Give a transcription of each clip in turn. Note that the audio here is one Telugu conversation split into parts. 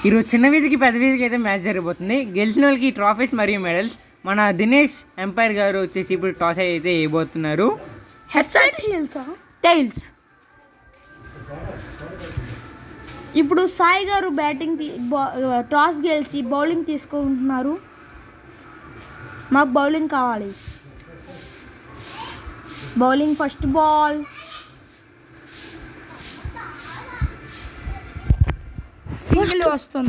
ఈరోజు చిన్న వీధికి పెద్ద వీధికి అయితే మ్యాచ్ జరిగిపోతుంది. గెలిచిన వాళ్ళకి ట్రాఫీస్ మరియు మెడల్స్. మన దినేష్ ఎంపైర్ గారు వచ్చేసి ఇప్పుడు టాస్ అయితే వేయబోతున్నారు. Heads and tiles. ఇప్పుడు సాయి గారు బ్యాటింగ్ టాస్ గెలిచి బౌలింగ్ తీసుకుంటున్నారు. మాకు బౌలింగ్ కావాలి. Bowling first ball.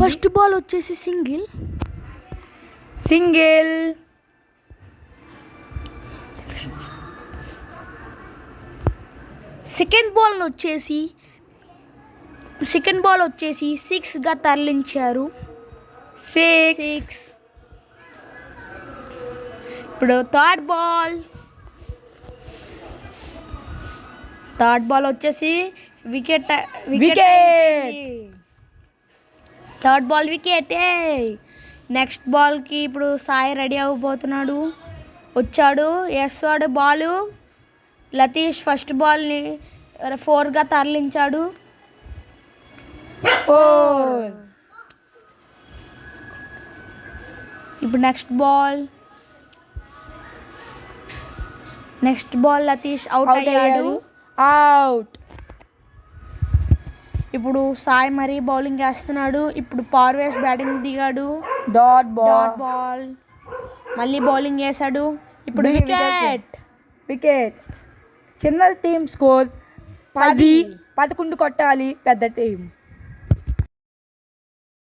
First ball వచ్చేసి సింగిల్. సెకండ్ బాల్ వచ్చేసి 6గా తరలించారు. 6. ఇప్పుడు థర్డ్ బాల్ వచ్చేసి wicket. Third ball wicket. Next బాల్కి ఇప్పుడు సాయి రెడీ అవ్వబోతున్నాడు. వచ్చాడు, వేస్తాడు బాలు. లతీష్ ఫస్ట్ బాల్ని 4గా తరలించాడు. 4. ఇప్పుడు నెక్స్ట్ బాల్ లతీష్ అవుట్ అయ్యాడు. ఇప్పుడు సాయి మరీ బౌలింగ్ వేస్తున్నాడు. ఇప్పుడు పార్వేస్ బ్యాటింగ్ దిగాడు. Dot ball. మళ్ళీ బౌలింగ్ వేసాడు. ఇప్పుడు వికెట్. చిన్న టీం స్కోర్ 10. 11 కొట్టాలి పెద్ద టీం.